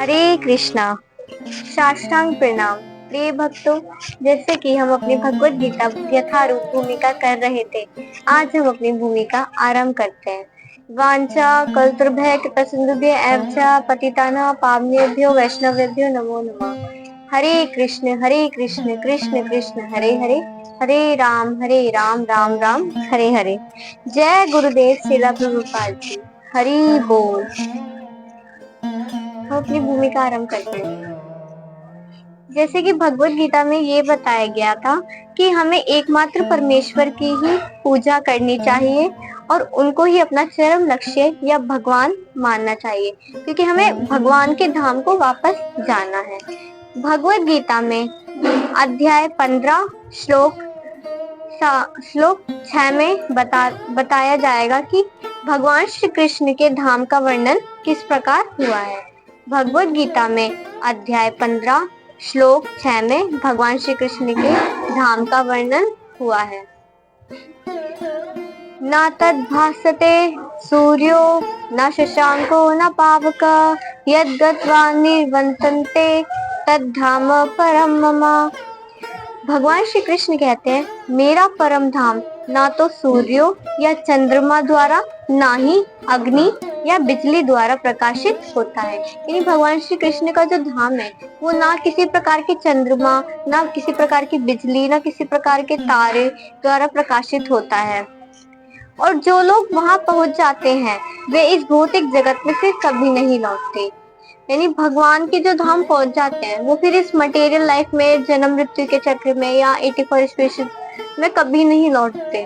हरे कृष्णा। साष्टांग प्रणाम। प्रिय भक्तों, जैसे कि हम अपनी भगवत गीता यथारूप भूमिका कर रहे थे, आज हम अपनी भूमिका आरंभ करते हैं। वांछा कल्तुर्भय कृपा सिंधुभ्य एव च पतितानां पावनेभ्यो वैष्णवेभ्यो नमो नमः। हरे कृष्ण कृष्ण कृष्ण हरे हरे, हरे राम राम राम हरे हरे। जय गुरुदेव श्रीला प्रभुपाद जी। हरि बोल। हम अपनी भूमिका आरंभ करते हैं। जैसे कि भगवत गीता में ये बताया गया था कि हमें एकमात्र परमेश्वर की ही पूजा करनी चाहिए और उनको ही अपना चरम लक्ष्य या भगवान मानना चाहिए, क्योंकि हमें भगवान के धाम को वापस जाना है। भगवत गीता में अध्याय 15 श्लोक 6 में बताया जाएगा कि भगवान श्री कृष्ण के धाम का वर्णन किस प्रकार हुआ है। भगवत गीता में अध्याय 15 श्लोक 6 में भगवान श्री कृष्ण के धाम का वर्णन हुआ है। न तद् भासते सूर्यो न शशांको न पावक यद् गत्वा निवर्तन्ते तद्धाम परम मम। भगवान श्री कृष्ण कहते हैं, मेरा परम धाम ना तो सूर्यों या चंद्रमा द्वारा, ना ही अग्नि या बिजली द्वारा प्रकाशित होता है। यानी भगवान श्री कृष्ण का जो धाम है वो ना किसी प्रकार के चंद्रमा, ना किसी प्रकार की बिजली, ना किसी प्रकार के तारे द्वारा प्रकाशित होता है। और जो लोग वहां पहुंच जाते हैं वे इस भौतिक जगत में फिर कभी नहीं लौटते। यानी भगवान के जो धाम पहुंच जाते हैं वो फिर इस मटेरियल लाइफ में जन्म मृत्यु के चक्र में या 84 स्पेशल में कभी नहीं लौटते।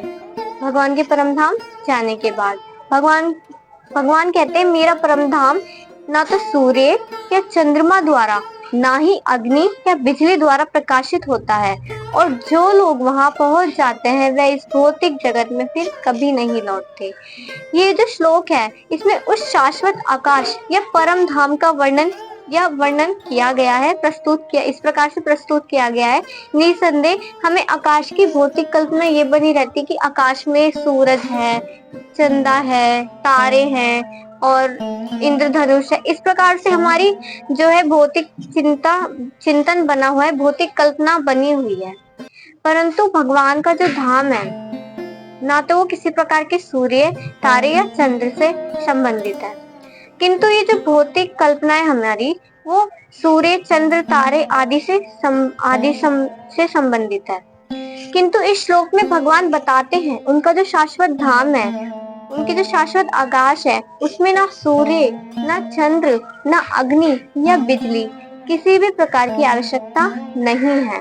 भगवान के परम धाम जाने के बाद भगवान भगवान कहते हैं, मेरा परम धाम ना तो सूर्य या चंद्रमा द्वारा, ना ही अग्नि या बिजली द्वारा प्रकाशित होता है, और जो लोग वहां पहुंच जाते हैं वह इस भौतिक जगत में फिर कभी नहीं लौटते। ये जो श्लोक है इसमें उस शाश्वत आकाश या परम धाम का वर्णन किया गया है, इस प्रकार से प्रस्तुत किया गया है। निसंदेह हमें आकाश की भौतिक कल्पना ये बनी रहती कि आकाश में सूरज है, चंदा है, तारे हैं और इंद्रधनुष है। इस प्रकार से हमारी जो है भौतिक चिंतन बना हुआ है, भौतिक कल्पना बनी हुई है। परंतु भगवान का जो धाम है ना तो वो किसी प्रकार के सूर्य, तारे या चंद्र से संबंधित है, किंतु ये जो भौतिक कल्पना है हमारी वो सूर्य, चंद्र, तारे आदि से संबंधित है। किंतु इस श्लोक में भगवान बताते हैं उनका जो शाश्वत धाम है, उनके जो शाश्वत आकाश है उसमें ना सूर्य, ना चंद्र, ना अग्नि या बिजली किसी भी प्रकार की आवश्यकता नहीं है,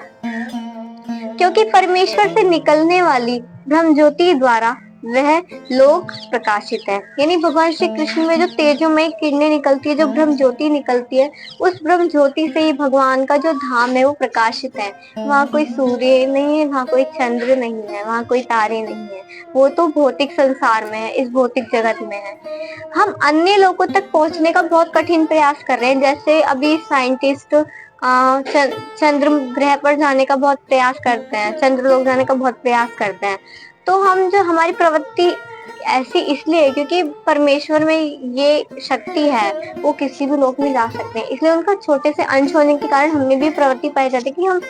क्योंकि परमेश्वर से निकलने वाली ब्रह्म ज्योति द्वारा वह लोक प्रकाशित है। यानी भगवान श्री कृष्ण में जो तेजोमय किरणें निकलती है, जो ब्रह्म ज्योति निकलती है, उस ब्रह्म ज्योति से ही भगवान का जो धाम है वो प्रकाशित है। वहाँ कोई सूर्य नहीं है, वहाँ कोई चंद्र नहीं है, वहाँ कोई तारे नहीं है, वो तो भौतिक संसार में है, इस भौतिक जगत में है। हम अन्य लोगों तक पहुंचने का बहुत कठिन प्रयास कर रहे हैं। जैसे अभी साइंटिस्ट चंद्र ग्रह पर जाने का बहुत प्रयास करते हैं, चंद्रलोक जाने का बहुत प्रयास करते हैं। तो हम जो हमारी प्रवृत्ति ऐसी इसलिए है क्योंकि परमेश्वर में ये शक्ति है, वो किसी भी लोक में जा सकते हैं। इसलिए उनका छोटे से अंश होने के कारण हमें भी प्रवृत्ति पाई जाती है कि हम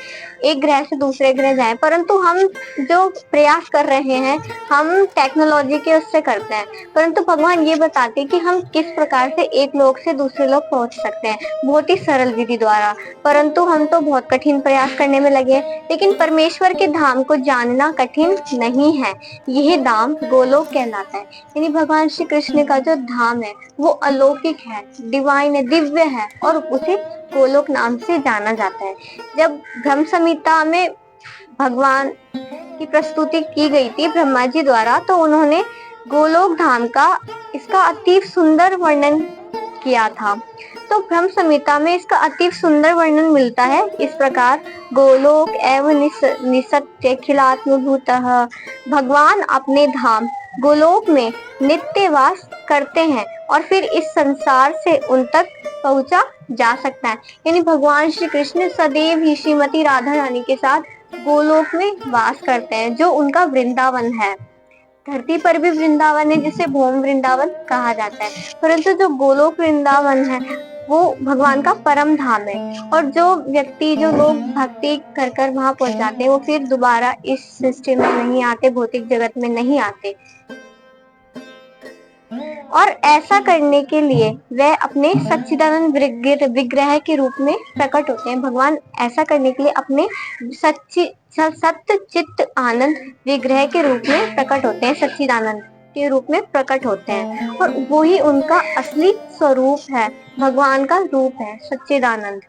एक ग्रह से दूसरे ग्रह जाएं। परंतु हम जो प्रयास कर रहे हैं हम टेक्नोलॉजी के उससे करते हैं, परंतु भगवान ये बताते हैं कि हम किस प्रकार से एक लोक से दूसरे लोक पहुंच सकते हैं बहुत ही सरल विधि द्वारा। परंतु हम तो बहुत कठिन प्रयास करने में लगे हैं। लेकिन परमेश्वर के धाम को जानना कठिन नहीं है, यह धाम गोलोक कहलाता है। यानी भगवान श्री कृष्ण का जो धाम है वो अलौकिक है, डिवाइन है, दिव्य है और उसे गोलोक नाम से जाना जाता है। जब ब्रह्म संहिता में भगवान की प्रस्तुति की गई थी ब्रह्मा जी द्वारा, तो उन्होंने गोलोक धाम का इसका अति सुंदर वर्णन किया था। तो ब्रह्म संहिता में इसका अति सुंदर वर्णन मिलता है इस प्रकार, गोलोक एवं निसत्य खिलात्मभूतः। भगवान अपने धाम गोलोक में नित्य वास करते हैं और फिर इस संसार से उन तक पहुंचा जा सकता है। यानी भगवान श्री कृष्ण सदैव ही श्रीमती राधा रानी के साथ गोलोक में वास करते हैं, जो उनका वृंदावन है। धरती पर भी वृंदावन है जिसे भौम वृंदावन कहा जाता है, परंतु जो गोलोक वृंदावन है वो भगवान का परम धाम है। और जो व्यक्ति, जो लोग भक्ति कर कर वहां पहुंच जाते हैं, वो फिर दोबारा इस सृष्टि में नहीं आते, भौतिक जगत में नहीं आते। और ऐसा करने के लिए वह अपने सच्चिदानंद विग्रह के रूप में प्रकट होते हैं। भगवान ऐसा करने के लिए अपने सत्य चित्त आनंद विग्रह के रूप में प्रकट होते हैं, सच्चिदानंद के रूप में प्रकट होते हैं। और वो ही उनका असली स्वरूप है, भगवान का रूप है सच्चिदानंद।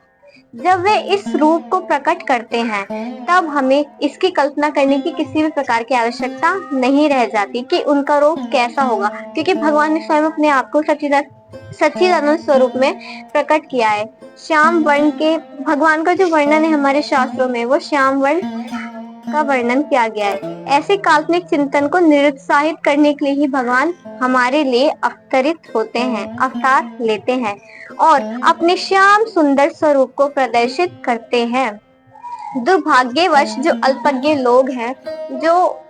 जब वे इस रूप को प्रकट करते हैं, तब हमें इसकी कल्पना करने की किसी भी प्रकार की आवश्यकता नहीं रह जाती कि उनका रूप कैसा होगा, क्योंकि भगवान ने स्वयं अपने आप को सच्चिदानंद स्वरूप में प्रकट किया है। श्याम वर्ण के भगवान का जो वर्णन है हमारे शास्त्रों में, वो श्याम वर्ण का वर्णन किया गया है। ऐसे काल्पनिक चिंतन को निरुत्साहित करने के लिए ही भगवान हमारे लिए अवतरित होते हैं, अवतार लेते हैं और अपने श्याम सुंदर स्वरूप को प्रदर्शित करते हैं। दुर्भाग्यवश जो अल्पज्ञ लोग हैं, जो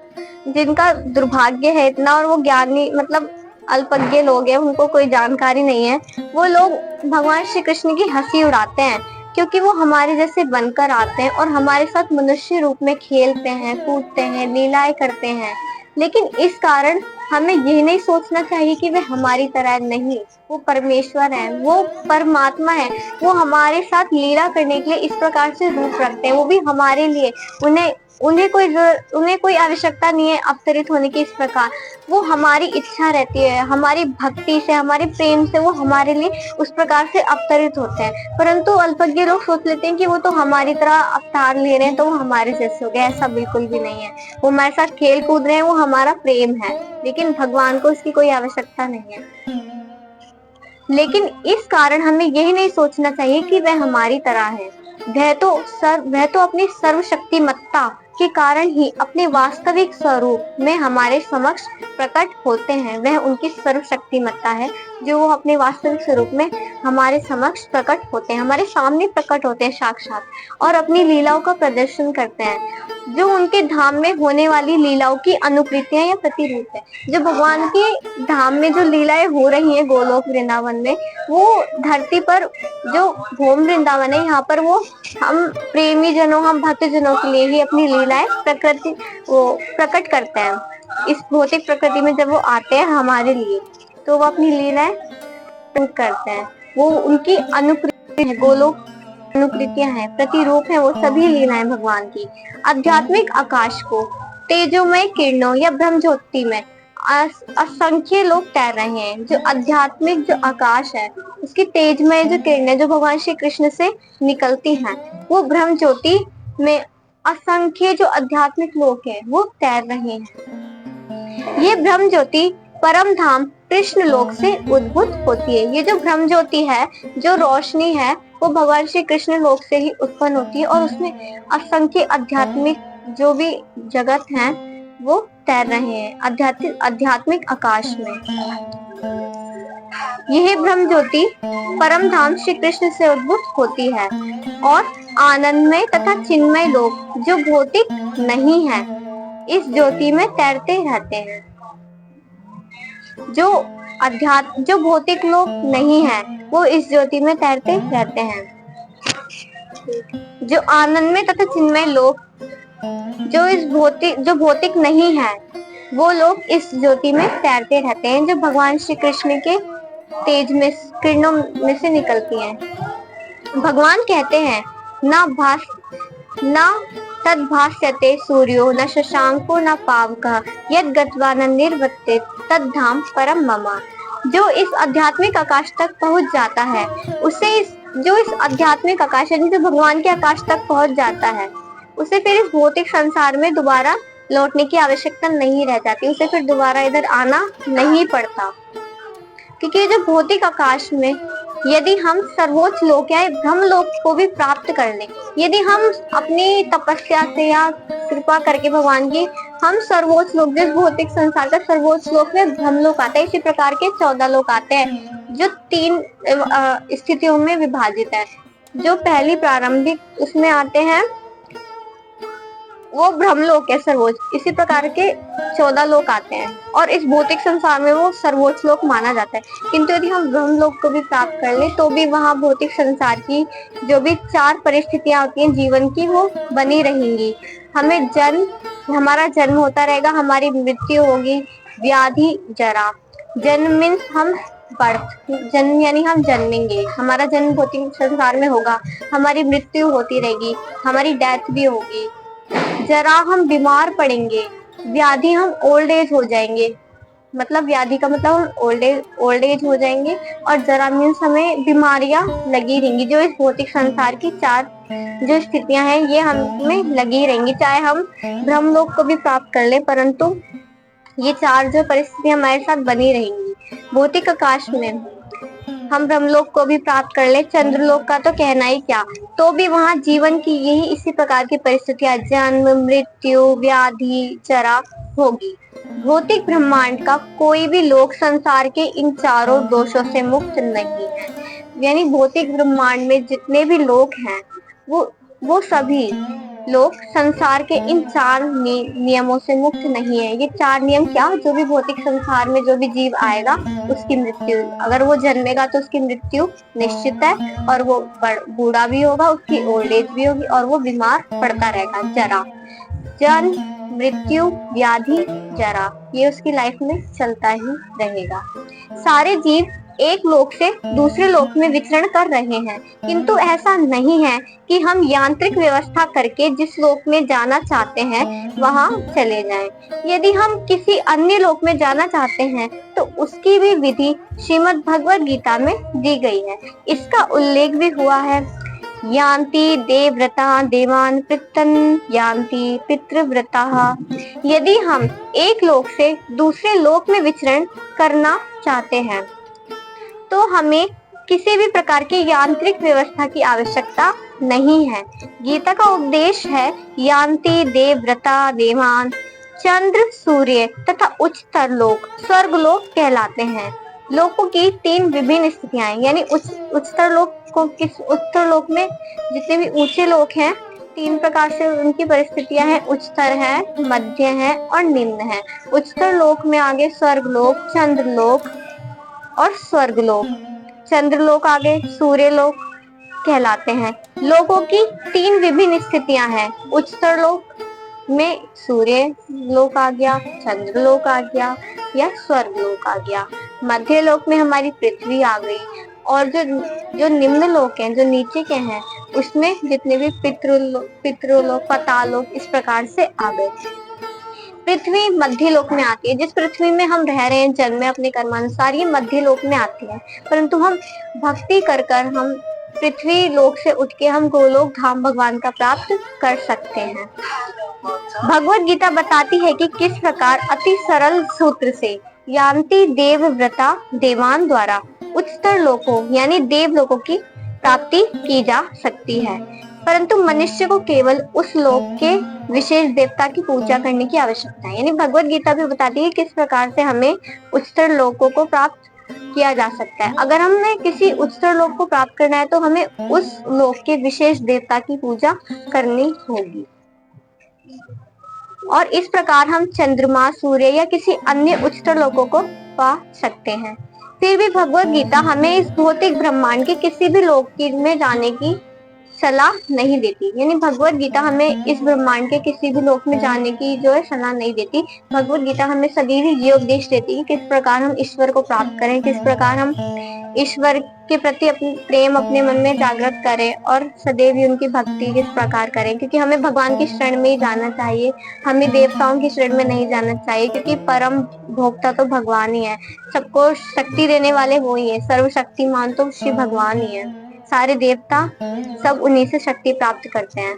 जिनका दुर्भाग्य है इतना, और वो ज्ञानी मतलब अल्पज्ञ लोग हैं, उनको कोई जानकारी नहीं है, वो लोग भगवान श्री कृष्ण की हंसी उड़ाते हैं, क्योंकि वो हमारे जैसे बनकर आते हैं और हमारे साथ मनुष्य रूप में खेलते हैं, कूदते हैं, लीलाएं करते हैं। लेकिन इस कारण हमें यह नहीं सोचना चाहिए कि वे हमारी तरह नहीं, वो परमेश्वर है, वो परमात्मा है, वो हमारे साथ लीला करने के लिए इस प्रकार से रूप रखते हैं, वो भी हमारे लिए। उन्हें कोई आवश्यकता नहीं है अवतरित होने की। इस प्रकार वो हमारी इच्छा रहती है, हमारी भक्ति से, हमारे प्रेम से वो हमारे लिए उस प्रकार से अवतरित होते हैं। परंतु अल्पज्ञ लोग सोच लेते हैं कि वो तो हमारी तरह अवतार ले रहे हैं, तो वो हमारे जैसे हो गए। ऐसा बिल्कुल भी नहीं है। वो हमारे साथ खेल कूद रहे हैं, वो हमारा प्रेम है, लेकिन भगवान को उसकी कोई आवश्यकता नहीं है। लेकिन इस कारण हमें यही नहीं सोचना चाहिए कि वह हमारी तरह है। वह तो अपनी सर्वशक्तिमत्ता के कारण ही अपने वास्तविक स्वरूप में हमारे समक्ष प्रकट होते हैं। वह उनकी सर्वशक्तिमत्ता है, जो वो अपने वास्तविक स्वरूप में हमारे समक्ष प्रकट होते हैं, हमारे सामने प्रकट होते हैं साक्षात, और अपनी लीलाओं का प्रदर्शन करते हैं, जो उनके धाम में होने वाली लीलाओं की अनुकृतियां या प्रतिरूप है। जो भगवान के धाम में जो लीलाएं हो रही हैं गोलोक वृंदावन में, वो धरती पर जो भूम वृंदावन है, यहाँ पर वो हम प्रेमी जनों, हम भक्त जनों के लिए ही अपनी लीलाएं प्रकट करते हैं। इस भौतिक प्रकृति में जब वो आते हैं हमारे लिए, तो वो अपनी लीलाएं करते हैं। वो उनकी अनुकृति है, गोलोक अनुकृतियां हैं, प्रतिरूप है वो सभी लीलाएं भगवान की। आध्यात्मिक आकाश को तेजोमय किरणों या ब्रह्म ज्योति में असंख्य लोग तैर रहे हैं। जो आध्यात्मिक जो आकाश है, उसकी तेजमय जो किरणें जो भगवान श्री कृष्ण से निकलती हैं, वो ब्रह्म ज्योति में असंख्य जो आध्यात्मिक लोग हैं वो तैर रहे हैं। ये ब्रह्म ज्योति परम धाम कृष्ण लोक से उद्भूत होती है। ये जो ब्रह्म ज्योति है, जो रोशनी है, वो भगवान श्री कृष्ण लोक से ही उत्पन्न होती है, और उसमें असंख्य आध्यात्मिक जो भी जगत हैं वो तैर रहे हैं आध्यात्मिक आकाश में। यह ब्रह्म ज्योति परम धाम श्री कृष्ण से उद्भूत होती है, और आनंदमय तथा चिन्मय लोग जो भौतिक नहीं है, इस ज्योति में तैरते रहते हैं। जो भौतिक लोग नहीं है, वो इस ज्योति में तैरते रहते हैं। जो आनंदमय तथा चिन्मय लोग जो भौतिक नहीं है, वो लोग इस ज्योति में तैरते रहते हैं, जो भगवान श्री कृष्ण के तेज में किरणों में से निकलती हैं। भगवान कहते हैं, ना तद्भास्यते सूर्यो न शशांको न पावकः यद् गत्वा न निर्वर्तेत तद्धाम परम मम। जो इस आध्यात्मिक आकाश तक पहुंच जाता है, जो इस आध्यात्मिक आकाश यानी जो भगवान के आकाश तक पहुंच जाता है, उसे फिर इस भौतिक संसार में दोबारा लौटने की आवश्यकता नहीं रह जाती। उसे फिर दोबारा इधर आना नहीं पड़ता, क्योंकि जो भौतिक आकाश में यदि हम सर्वोच्च लोक या ब्रह्म लोक को भी प्राप्त कर लें, यदि हम अपनी तपस्या से या कृपा करके भगवान की, हम सर्वोच्च लोक, जिस भौतिक संसार का सर्वोच्च लोक में ब्रह्म लोक आता है, इसी प्रकार के 14 लोक आते हैं, जो 3 स्थितियों में विभाजित है। जो पहली प्रारंभिक उसमें आते हैं वो ब्रह्मलोक है सर्वोच्च। इसी प्रकार के 14 लोक आते हैं और इस भौतिक संसार में वो सर्वोच्च लोक माना जाता है। किंतु यदि हम ब्रह्मलोक को भी प्राप्त कर ले तो भी वहाँ भौतिक संसार की जो भी 4 परिस्थितियां होती हैं जीवन की, वो बनी रहेंगी। हमारा जन्म होता रहेगा, हमारी मृत्यु होगी, व्याधि, जरा। जन्म मीन्स हम बर्थ, जन्म यानी हम जन्मेंगे, हमारा जन्म भौतिक संसार में होगा, हमारी मृत्यु होती रहेगी, हमारी डेथ भी होगी, जरा हम बीमार पड़ेंगे, व्याधि हम ओल्ड एज हो जाएंगे, मतलब व्याधि का मतलब हम ओल्ड एज हो जाएंगे, और जरा मीन्स हमें बीमारियां लगी रहेंगी। जो इस भौतिक संसार की 4 जो स्थितियां हैं ये हमें लगी रहेंगी, चाहे हम ब्रह्मलोक को भी प्राप्त कर ले, परंतु ये 4 जो परिस्थितियां हमारे साथ बनी रहेंगी। भौतिक आकाश में हम ब्रह्मलोक को भी प्राप्त कर ले, चंद्रलोक का तो कहना ही क्या, तो भी वहाँ जीवन की यही इसी प्रकार की परिस्थितियां, जन्म, मृत्यु, व्याधि, जरा होगी। भौतिक ब्रह्मांड का कोई भी लोक संसार के इन चारों दोषों से मुक्त नहीं है। यानी भौतिक ब्रह्मांड में जितने भी लोक हैं वो सभी लोग संसार के इन 4 नियमों से मुक्त नहीं है। ये 4 नियम क्या, जो भी भौतिक संसार में जो भी जीव आएगा उसकी मृत्यु, अगर वो जन्मेगा तो उसकी मृत्यु निश्चित है, और वो बूढ़ा भी होगा, उसकी ओल्ड एज भी होगी, और वो बीमार पड़ता रहेगा। जरा, जन्म, मृत्यु, व्याधि, जरा, ये उसकी लाइफ में चलता ही रहेगा। सारे जीव एक लोक से दूसरे लोक में विचरण कर रहे हैं, किंतु ऐसा नहीं है कि हम यांत्रिक व्यवस्था करके जिस लोक में जाना चाहते हैं वहां चले जाएं। यदि हम किसी अन्य लोक में जाना चाहते हैं तो उसकी भी विधि श्रीमद् भगवद गीता में दी गई है। इसका उल्लेख भी हुआ है, यान्ति देवव्रता देवान पितृन यान्ति पितृव्रता। यदि हम एक लोक से दूसरे लोक में विचरण करना चाहते हैं तो हमें किसी भी प्रकार की यांत्रिक व्यवस्था की आवश्यकता नहीं है। गीता का उपदेश है यान्ति देवव्रता देवान, चंद्र, सूर्य तथा उच्चतर लोक स्वर्ग लोक कहलाते हैं। लोकों की 3 विभिन्न स्थितियां हैं, यानी उच्चतर लोक को उच्चतर लोक में जितने भी ऊंचे लोक हैं 3 प्रकार से उनकी परिस्थितियां हैं, उच्चतर है, मध्य है और निम्न है। उच्चतर लोक में आगे स्वर्ग लोक, चंद्र लोक और स्वर्ग लोक। चंद्रलोक आगे सूर्य लोक कहलाते हैं। लोकों की 3 विभिन्न स्थितियां हैं, उच्चतर लोक में सूर्य लोक आ गया, चंद्र लोक आ गया या स्वर्ग लोक आ गया। मध्य लोक में हमारी पृथ्वी आ गई, और जो निम्न लोक हैं, जो नीचे के हैं, उसमें जितने भी पितृलोक, पातालोक इस प्रकार से आ गए। पृथ्वी मध्य लोक में आती है, जिस पृथ्वी में हम रह रहे हैं जन्म में अपने कर्मानुसार, ये मध्य लोक में आती है, परंतु हम भक्ति कर हम पृथ्वी लोक से उठ के हम गोलोक धाम भगवान का प्राप्त कर सकते हैं। भगवत गीता बताती है कि किस प्रकार अति सरल सूत्र से यान्ति देवव्रता देवान द्वारा उच्चतर लोकों यानी देव लोकों की प्राप्ति की जा सकती है, परंतु मनुष्य को केवल उस लोक के विशेष देवता की पूजा करने की आवश्यकता है। यानी भगवत गीता भी बताती है किस प्रकार से हमें उच्चतर लोकों को प्राप्त किया जा सकता है। अगर हमें किसी उच्चतर लोक को प्राप्त करना है तो हमें उस लोक के विशेष देवता की पूजा करनी होगी, और इस प्रकार हम चंद्रमा, सूर्य या किसी अन्य उच्चतर लोकों को पा सकते हैं। फिर भी भगवत गीता हमें इस भौतिक ब्रह्मांड के किसी भी लोक में जाने की सलाह नहीं देती। यानी भगवत गीता हमें इस ब्रह्मांड के किसी भी लोक में जाने की जो है सलाह नहीं देती। भगवत गीता हमें सदैव ये उपदेश देती है कि किस प्रकार हम ईश्वर को प्राप्त करें, किस प्रकार हम ईश्वर के प्रति अपनी प्रेम अपने मन में जागृत करें और सदैव उनकी भक्ति किस प्रकार करें, क्योंकि हमें भगवान की शरण में ही जाना चाहिए, हमें देवताओं की शरण में नहीं जाना चाहिए, क्योंकि परम भोक्ता तो भगवान ही है, सबको शक्ति देने वाले वो ही है, सर्वशक्तिमान तो श्री भगवान ही है, सारे देवता सब उन्हीं से शक्ति प्राप्त करते हैं।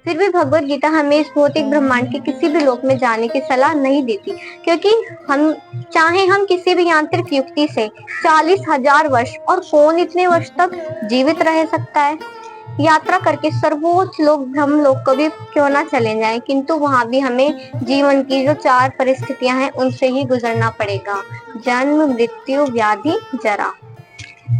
फिर भी भगवत गीता हमें इस भौतिक ब्रह्मांड के किसी भी लोक में जाने की सलाह नहीं देती, क्योंकि हम किसी भी यांत्रिक युक्ति से 40,000 वर्ष, और कौन इतने वर्ष तक जीवित रह सकता है, यात्रा करके सर्वोच्च लोक ब्रह्म लोक को भी क्यों ना चले जाएं, किंतु वहां भी हमें जीवन की जो 4 परिस्थितियां हैं उनसे ही गुजरना पड़ेगा, जन्म, मृत्यु, व्याधि, जरा।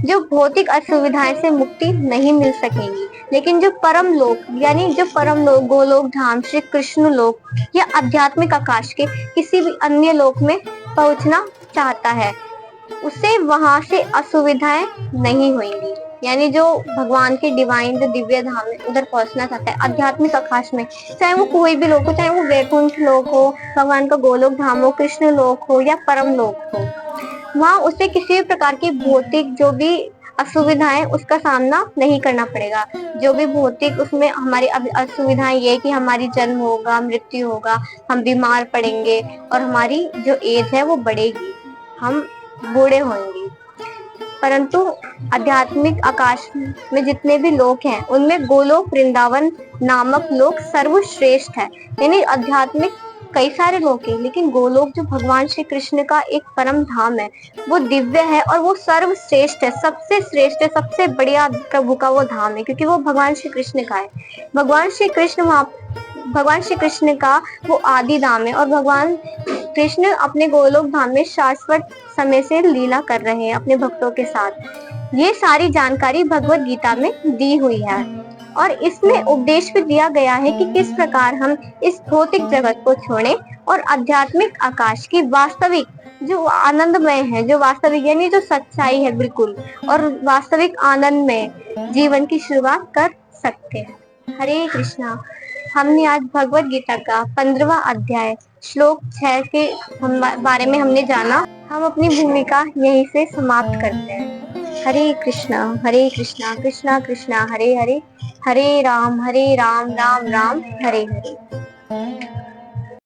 जो भौतिक असुविधाएं से मुक्ति नहीं मिल सकेगी, लेकिन जो परम लोक यानी जो परम लोक गोलोक धाम श्री कृष्ण लोक या आध्यात्मिक आकाश के किसी भी अन्य लोक में पहुंचना चाहता है, उसे वहां से असुविधाएं नहीं होंगी। यानी जो भगवान के डिवाइन जो दिव्य धाम है उधर पहुंचना चाहता है आध्यात्मिक आकाश में, चाहे वो कोई भी लोक हो, चाहे वो वैकुंठ लोक हो, भगवान का गोलोक धाम हो, कृष्ण लोक हो या परम लोक हो, वहां उसे किसी भी प्रकार की भौतिक जो भी असुविधाएं उसका सामना नहीं करना पड़ेगा। जो भी भौतिक उसमें हमारी असुविधाएं ये कि हमारी जन्म होगा, मृत्यु होगा, हम बीमार पड़ेंगे और हमारी जो एज है वो बढ़ेगी, हम बूढ़े होंगे। परंतु आध्यात्मिक आकाश में जितने भी लोक हैं उनमें गोलोक वृंदावन नामक लोक सर्वश्रेष्ठ है। यानी आध्यात्मिक कई सारे लोक हैं, लेकिन गोलोक जो भगवान श्री कृष्ण का एक परम धाम है वो दिव्य है और वो सर्वश्रेष्ठ है, सबसे श्रेष्ठ है, सबसे बढ़िया प्रभु का वो धाम है, क्योंकि वो भगवान श्री कृष्ण का है। भगवान श्री कृष्ण का वो आदि धाम है और भगवान कृष्ण अपने गोलोक धाम में शाश्वत समय से लीला कर रहे हैं अपने भक्तों के साथ। ये सारी जानकारी भगवत गीता में दी हुई है और इसमें उपदेश भी दिया गया है कि किस प्रकार हम इस भौतिक जगत को छोड़ें और आध्यात्मिक आकाश की वास्तविक जो आनंदमय है, जो वास्तविक यानी जो सच्चाई है बिल्कुल, और वास्तविक आनंद में जीवन की शुरुआत कर सकते हैं। हरे कृष्णा। हमने आज भगवत गीता का 15वां अध्याय श्लोक 6 के बारे में हमने जाना। हम अपनी भूमिका यहीं से समाप्त करते हैं। हरे कृष्णा कृष्णा कृष्णा हरे हरे, हरे राम राम राम हरे हरे।